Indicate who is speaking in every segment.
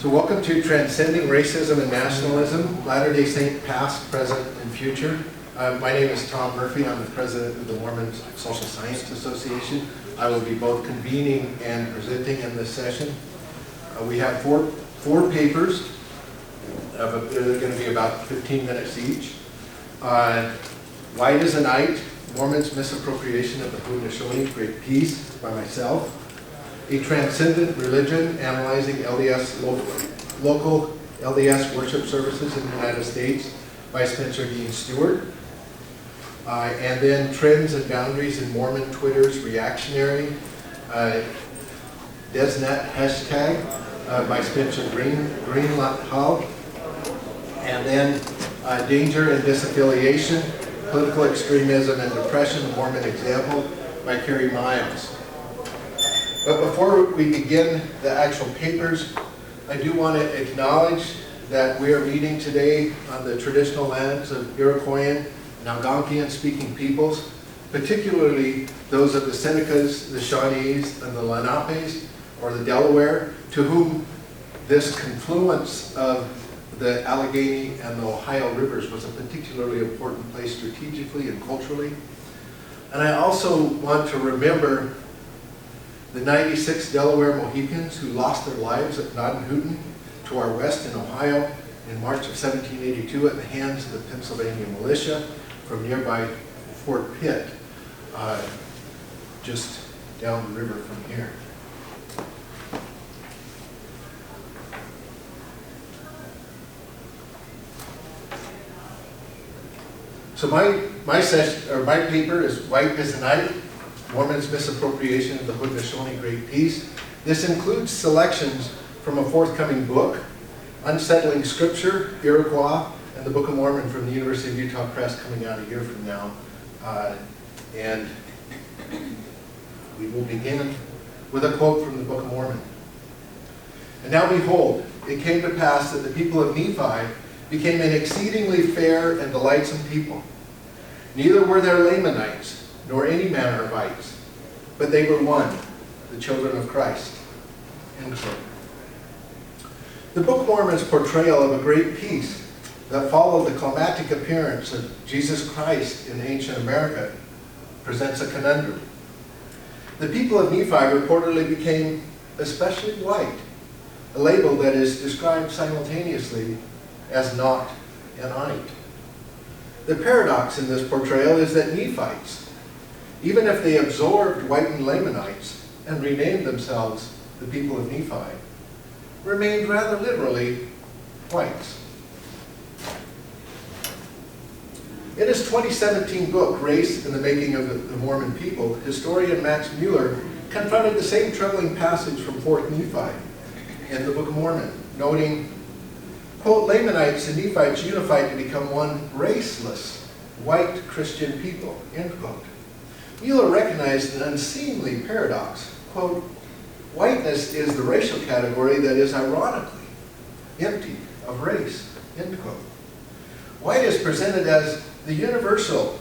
Speaker 1: So welcome to Transcending Racism and Nationalism, Latter-day Saint Past, Present, and Future. My name is Tom Murphy. I'm the president of the Mormon Social Science Association. I will be both convening and presenting in this session. We have four papers. They're going to be about 15 minutes each. White as a Night, Mormons' Misappropriation of the Haudenosaunee Great Peace by myself. A Transcendent Religion, Analyzing LDS Local LDS Worship Services in the United States by Spencer Dean Stewart. And then Trends and Boundaries in Mormon Twitter's Reactionary Desnet Hashtag by Spencer Greenhall. And then Danger and Disaffiliation, Political Extremism and Depression, Mormon Example by Carrie Miles. But before we begin the actual papers, I do want to acknowledge that we are meeting today on the traditional lands of Iroquoian and Algonquian speaking peoples, particularly those of the Senecas, the Shawnees, and the Lenapes, or the Delaware, to whom this confluence of the Allegheny and the Ohio rivers was a particularly important place strategically and culturally. And I also want to remember the 96 Delaware Mohicans who lost their lives at Noddenhooten to our west in Ohio in March of 1782 at the hands of the Pennsylvania militia from nearby Fort Pitt, just down the river from here. So my paper is White as a Night, Mormons' Misappropriation of the Haudenosaunee Great Peace. This includes selections from a forthcoming book, Unsettling Scripture, Iroquois, and the Book of Mormon from the University of Utah Press, coming out a year from now. And we will begin with a quote from the Book of Mormon. And now behold, it came to pass that the people of Nephi became an exceedingly fair and delightsome people. Neither were there Lamanites, nor any manner of ites, but they were one, the children of Christ. End quote. The Book of Mormon's portrayal of a great peace that followed the climatic appearance of Jesus Christ in ancient America presents a conundrum. The people of Nephi reportedly became especially white, a label that is described simultaneously as not an ite. The paradox in this portrayal is that Nephites, even if they absorbed whitened Lamanites and renamed themselves the people of Nephi, remained rather literally whites. In his 2017 book, Race in the Making of the Mormon People, historian Max Mueller confronted the same troubling passage from 4th Nephi in the Book of Mormon, noting, quote, Lamanites and Nephites unified to become one raceless, white Christian people, end quote. Mueller recognized an unseemly paradox. Quote, whiteness is the racial category that is ironically empty of race, end quote. White is presented as the universal,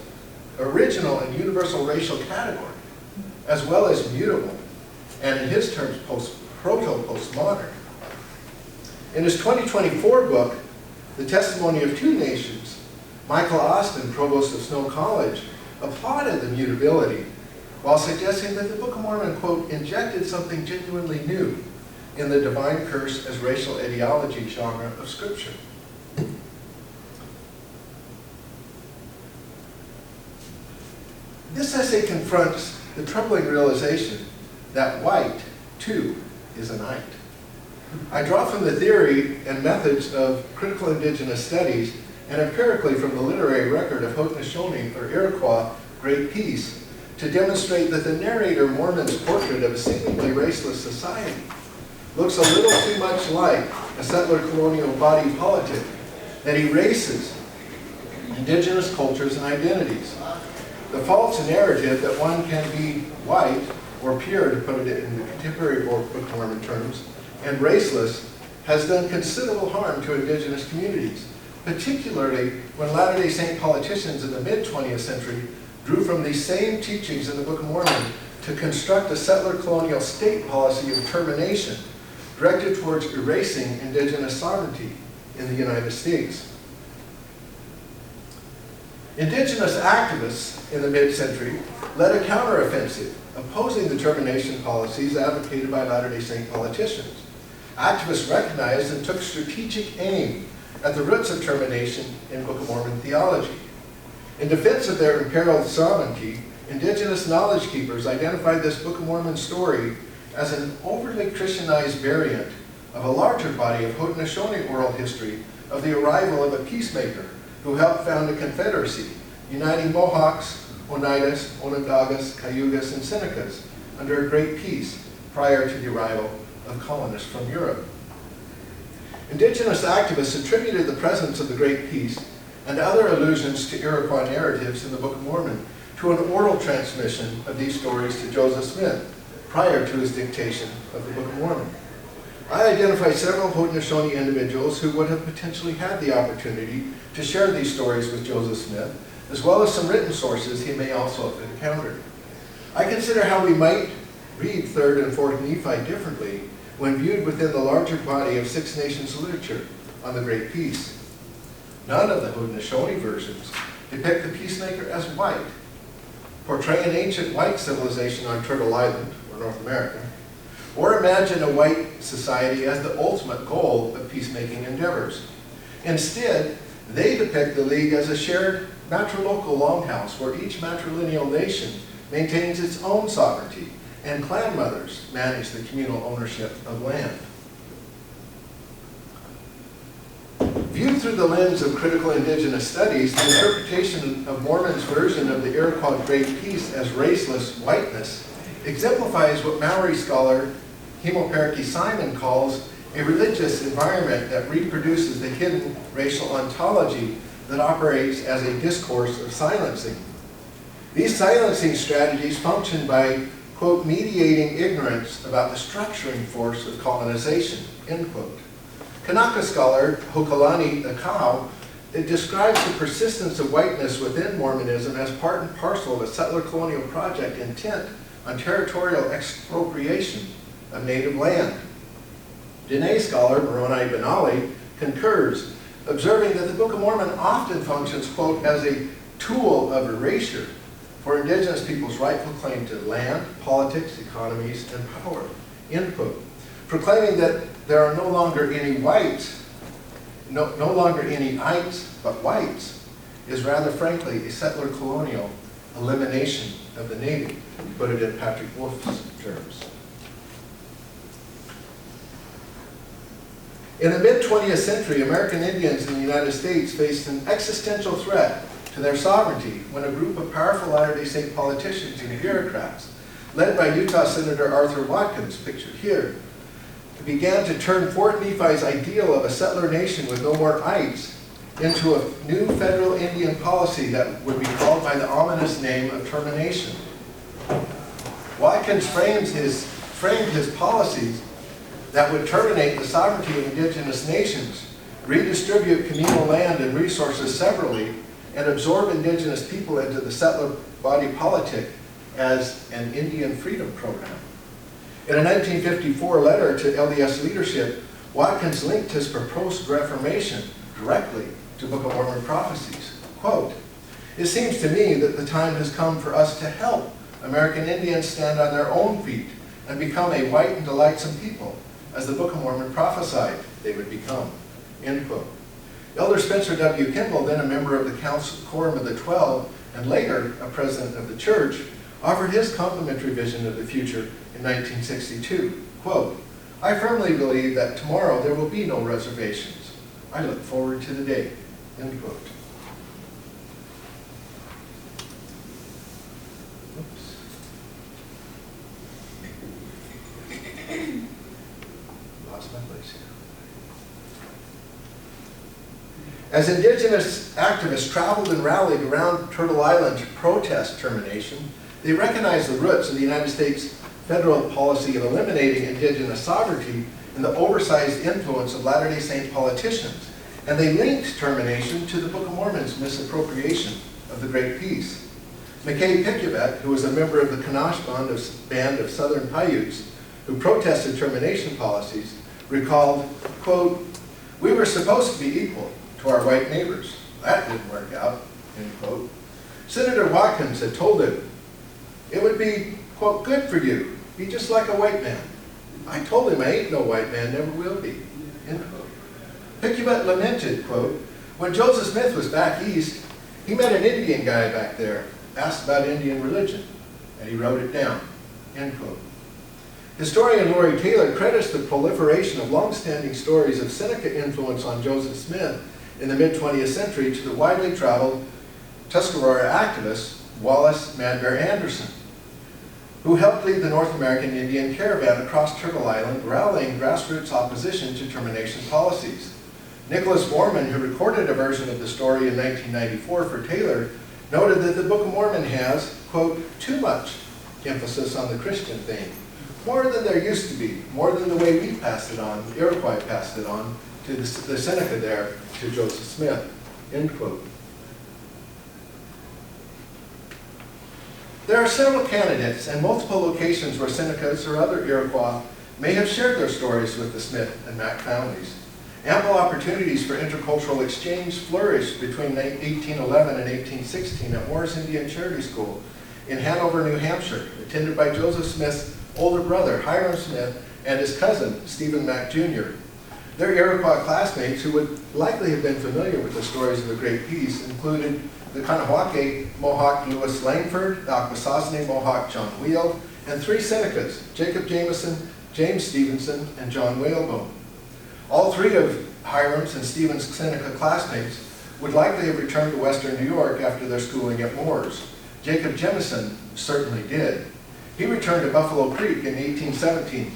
Speaker 1: original and universal racial category, as well as mutable, and in his terms, proto-postmodern. In his 2024 book, The Testimony of Two Nations, Michael Austin, provost of Snow College, applauded the mutability while suggesting that the Book of Mormon, quote, injected something genuinely new in the divine curse as racial ideology genre of Scripture. This essay confronts the troubling realization that white, too, is an ite. I draw from the theory and methods of critical indigenous studies and empirically from the literary record of Haudenosaunee or Iroquois Great Peace to demonstrate that the narrator Mormon's portrait of a seemingly raceless society looks a little too much like a settler colonial body politic that erases indigenous cultures and identities. The false narrative that one can be white or pure, to put it in the contemporary Book of Mormon terms, and raceless has done considerable harm to indigenous communities, particularly when Latter-day Saint politicians in the mid-20th century drew from these same teachings in the Book of Mormon to construct a settler colonial state policy of termination directed towards erasing indigenous sovereignty in the United States. Indigenous activists in the mid-century led a counteroffensive, opposing the termination policies advocated by Latter-day Saint politicians. Activists recognized and took strategic aim at the roots of termination in Book of Mormon theology. In defense of their imperiled sovereignty, indigenous knowledge keepers identified this Book of Mormon story as an overly Christianized variant of a larger body of Haudenosaunee oral history of the arrival of a peacemaker who helped found a confederacy, uniting Mohawks, Oneidas, Onondagas, Cayugas, and Senecas under a great peace prior to the arrival of colonists from Europe. Indigenous activists attributed the presence of the Great Peace and other allusions to Iroquois narratives in the Book of Mormon to an oral transmission of these stories to Joseph Smith prior to his dictation of the Book of Mormon. I identified several Haudenosaunee individuals who would have potentially had the opportunity to share these stories with Joseph Smith, as well as some written sources he may also have encountered. I consider how we might read 3rd and 4th Nephi differently when viewed within the larger body of Six Nations literature on the Great Peace. None of the Haudenosaunee versions depict the Peacemaker as white, portray an ancient white civilization on Turtle Island, or North America, or imagine a white society as the ultimate goal of peacemaking endeavors. Instead, they depict the League as a shared matrilocal longhouse where each matrilineal nation maintains its own sovereignty, and clan mothers manage the communal ownership of land. Viewed through the lens of critical indigenous studies, the interpretation of Mormon's version of the Iroquois Great Peace as raceless whiteness exemplifies what Maori scholar Hemoperiki Simon calls a religious environment that reproduces the hidden racial ontology that operates as a discourse of silencing. These silencing strategies function by, quote, mediating ignorance about the structuring force of colonization, end quote. Kanaka scholar Hokalani Akau describes the persistence of whiteness within Mormonism as part and parcel of a settler colonial project intent on territorial expropriation of native land. Dene scholar Moroni Benali concurs, observing that the Book of Mormon often functions, quote, as a tool of erasure for indigenous people's rightful claim to land, politics, economies, and power, end quote. Proclaiming that there are no longer any whites, no longer any ites, but whites, is rather frankly a settler colonial elimination of the native, to put it in Patrick Wolf's terms. In the mid-20th century, American Indians in the United States faced an existential threat to their sovereignty when a group of powerful Latter-day Saint politicians and bureaucrats, led by Utah Senator Arthur Watkins, pictured here, began to turn Fort Nephi's ideal of a settler nation with no more ites into a new federal Indian policy that would be called by the ominous name of termination. Watkins framed his policies that would terminate the sovereignty of indigenous nations, redistribute communal land and resources severally, and absorb indigenous people into the settler body politic as an Indian freedom program. In a 1954 letter to LDS leadership, Watkins linked his proposed reformation directly to Book of Mormon prophecies. Quote, "It seems to me that the time has come for us to help American Indians stand on their own feet and become a white and delightsome people, as the Book of Mormon prophesied they would become," end quote. Elder Spencer W. Kimball, then a member of the Council Quorum of the 12 and later a president of the church, offered his complimentary vision of the future in 1962. Quote, "I firmly believe that tomorrow there will be no reservations. I look forward to the day," end quote. Lost my place here. As indigenous activists traveled and rallied around Turtle Island to protest termination, they recognized the roots of the United States federal policy of eliminating indigenous sovereignty and the oversized influence of Latter-day Saint politicians, and they linked termination to the Book of Mormon's misappropriation of the Great Peace. McKay Pickuvet, who was a member of the Kanash Band of Southern Paiutes, who protested termination policies, recalled, quote, "We were supposed to be equal to our white neighbors. That didn't work out," end quote. Senator Watkins had told him, "It would be, quote, good for you. Be just like a white man." I told him I ain't no white man, never will be, end quote. Picayune lamented, quote, "When Joseph Smith was back east, he met an Indian guy back there, asked about Indian religion, and he wrote it down," end quote. Historian Lori Taylor credits the proliferation of long-standing stories of Seneca influence on Joseph Smith in the mid-20th century to the widely traveled Tuscarora activist Wallace Mad Bear Anderson, who helped lead the North American Indian caravan across Turtle Island, rallying grassroots opposition to termination policies. Nicholas Mormon, who recorded a version of the story in 1994 for Taylor, noted that the Book of Mormon has, quote, "too much emphasis on the Christian theme, more than there used to be, more than the way we passed it on, the Iroquois passed it on to the Seneca there, to Joseph Smith," end quote. There are several candidates and multiple locations where Senecas or other Iroquois may have shared their stories with the Smith and Mac families. Ample opportunities for intercultural exchange flourished between 1811 and 1816 at Moore's Indian Charity School in Hanover, New Hampshire, attended by Joseph Smith's older brother, Hiram Smith, and his cousin, Stephen Mack Jr. Their Iroquois classmates, who would likely have been familiar with the stories of the Great Peace, included the Kahnawake Mohawk Lewis Langford, the Akwesasne Mohawk John Wheel, and three Senecas, Jacob Jameson, James Stevenson, and John Whalebone. All three of Hiram's and Stephen's Seneca classmates would likely have returned to Western New York after their schooling at Moore's. Jacob Jameson certainly did. He returned to Buffalo Creek in 1817,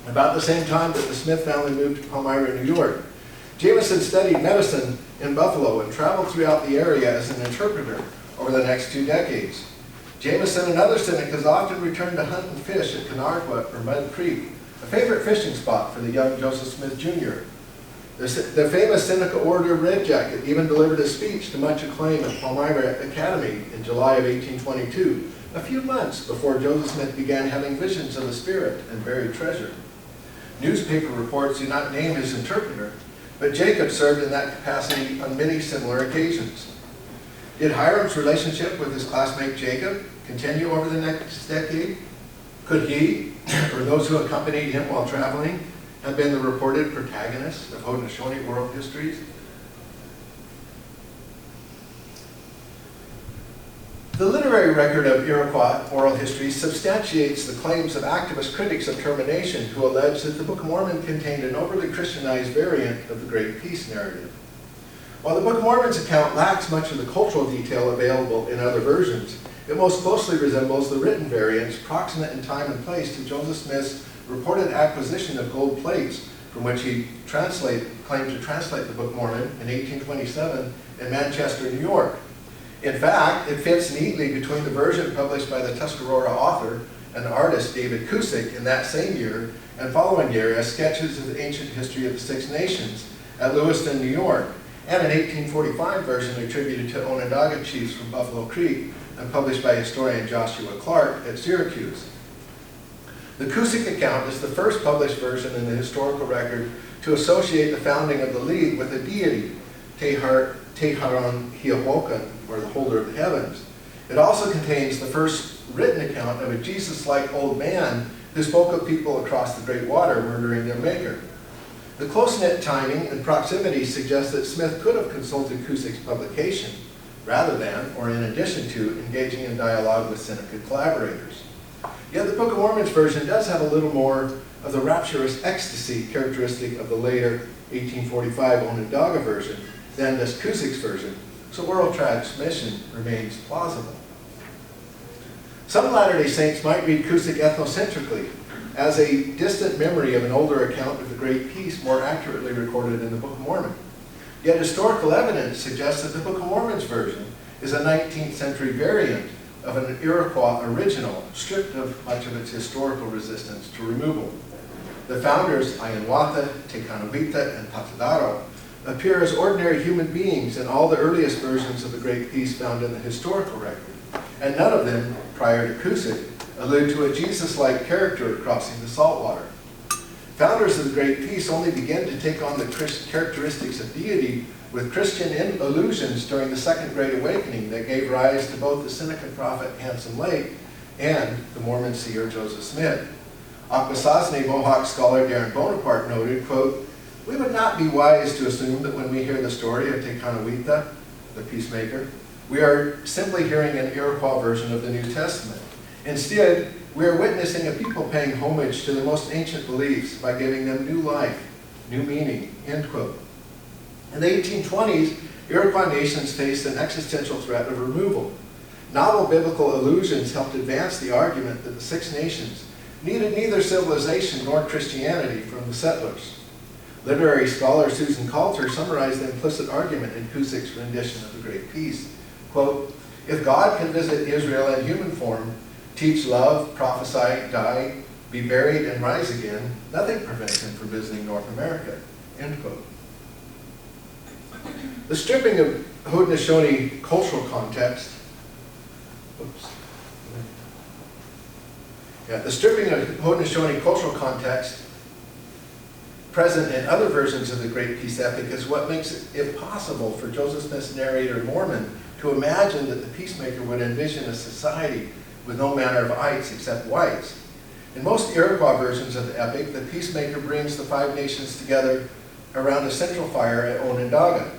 Speaker 1: about the same time that the Smith family moved to Palmyra, New York. Jameson studied medicine in Buffalo and traveled throughout the area as an interpreter over the next 2 decades. Jameson and other Senecas often returned to hunt and fish at Canarqua or Mud Creek, a favorite fishing spot for the young Joseph Smith Jr. The famous Seneca orator Red Jacket even delivered a speech to much acclaim at Palmyra Academy in July of 1822, a few months before Joseph Smith began having visions of the spirit and buried treasure. Newspaper reports do not name his interpreter, but Jacob served in that capacity on many similar occasions. Did Hiram's relationship with his classmate Jacob continue over the next decade? Could he, or those who accompanied him while traveling, have been the reported protagonists of Haudenosaunee world histories? The literary record of Iroquois oral history substantiates the claims of activist critics of termination who allege that the Book of Mormon contained an overly Christianized variant of the Great Peace narrative. While the Book of Mormon's account lacks much of the cultural detail available in other versions, it most closely resembles the written variants proximate in time and place to Joseph Smith's reported acquisition of gold plates from which he claimed to translate the Book of Mormon in 1827 in Manchester, New York. In fact, it fits neatly between the version published by the Tuscarora author and artist David Cusick in that same year and following year as sketches of the ancient history of the Six Nations at Lewiston, New York, and an 1845 version attributed to Onondaga chiefs from Buffalo Creek and published by historian Joshua Clark at Syracuse. The Cusick account is the first published version in the historical record to associate the founding of the League with a deity, Teharon Hiawokan, or the holder of the heavens. It also contains the first written account of a Jesus-like old man who spoke of people across the great water murdering their maker. The close-knit timing and proximity suggest that Smith could have consulted Cusick's publication rather than, or in addition to, engaging in dialogue with Seneca collaborators. Yet the Book of Mormon's version does have a little more of the rapturous ecstasy characteristic of the later 1845 Onondaga version than does Cusick's version, so oral transmission remains plausible. Some Latter-day Saints might read Cusick ethnocentrically, as a distant memory of an older account of the Great Peace more accurately recorded in the Book of Mormon. Yet historical evidence suggests that the Book of Mormon's version is a 19th century variant of an Iroquois original, stripped of much of its historical resistance to removal. The founders, Ayanwata, Tekanawita, and Patadaro, appear as ordinary human beings in all the earliest versions of the Great Peace found in the historical record, and none of them, prior to Cusick, allude to a Jesus-like character crossing the saltwater. Founders of the Great Peace only began to take on the characteristics of deity with Christian illusions during the Second Great Awakening that gave rise to both the Seneca prophet Hanson Lake and the Mormon seer Joseph Smith. Haudenosaunee Mohawk scholar Darren Bonaparte noted, quote, "We would not be wise to assume that when we hear the story of Tecanohuita, the Peacemaker, we are simply hearing an Iroquois version of the New Testament. Instead, we are witnessing a people paying homage to the most ancient beliefs by giving them new life, new meaning," end quote. In the 1820s, Iroquois nations faced an existential threat of removal. Novel biblical allusions helped advance the argument that the Six Nations needed neither civilization nor Christianity from the settlers. Literary scholar Susan Coulter summarized the implicit argument in Cusick's rendition of the Great Peace. Quote, "If God can visit Israel in human form, teach love, prophesy, die, be buried, and rise again, nothing prevents him from visiting North America," end quote. The stripping of Haudenosaunee cultural context, the stripping of Haudenosaunee cultural context present in other versions of the Great Peace epic is what makes it possible for Joseph Smith's narrator Mormon to imagine that the Peacemaker would envision a society with no manner of ites except whites. In most Iroquois versions of the epic, the Peacemaker brings the five nations together around a central fire at Onondaga.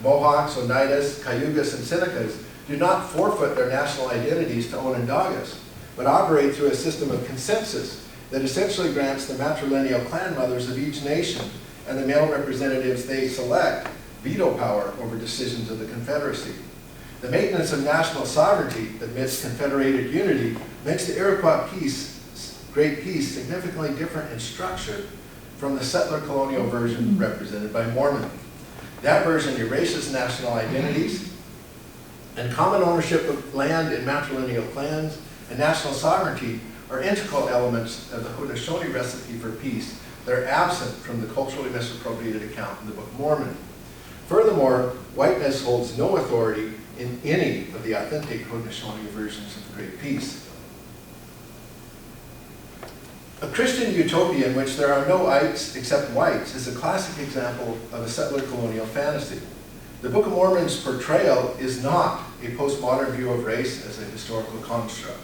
Speaker 1: Mohawks, Oneidas, Cayugas, and Senecas do not forfeit their national identities to Onondagas, but operate through a system of consensus that essentially grants the matrilineal clan mothers of each nation and the male representatives they select veto power over decisions of the confederacy. The maintenance of national sovereignty amidst confederated unity makes the Iroquois Great Peace significantly different in structure from the settler colonial version represented by Mormon. That version erases national identities, and common ownership of land in matrilineal clans and national sovereignty are integral elements of the Haudenosaunee recipe for peace that are absent from the culturally misappropriated account in the Book of Mormon. Furthermore, whiteness holds no authority in any of the authentic Haudenosaunee versions of the Great Peace. A Christian utopia in which there are no ites except whites is a classic example of a settler colonial fantasy. The Book of Mormon's portrayal is not a postmodern view of race as a historical construct.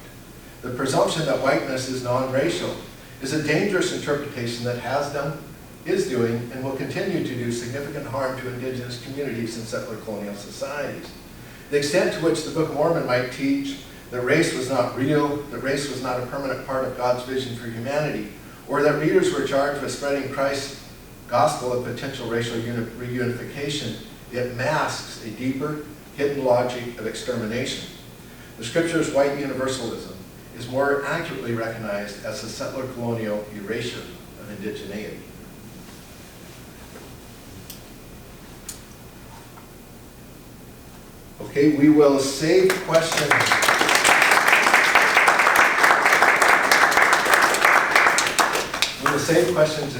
Speaker 1: The presumption that whiteness is non-racial is a dangerous interpretation that has done, is doing, and will continue to do significant harm to indigenous communities in settler colonial societies. The extent to which the Book of Mormon might teach that race was not real, that race was not a permanent part of God's vision for humanity, or that readers were charged with spreading Christ's gospel of potential racial reunification, it masks a deeper, hidden logic of extermination. The scripture's white universalism is more accurately recognized as a settler colonial erasure of indigeneity. Okay, we will save questions. We will save questions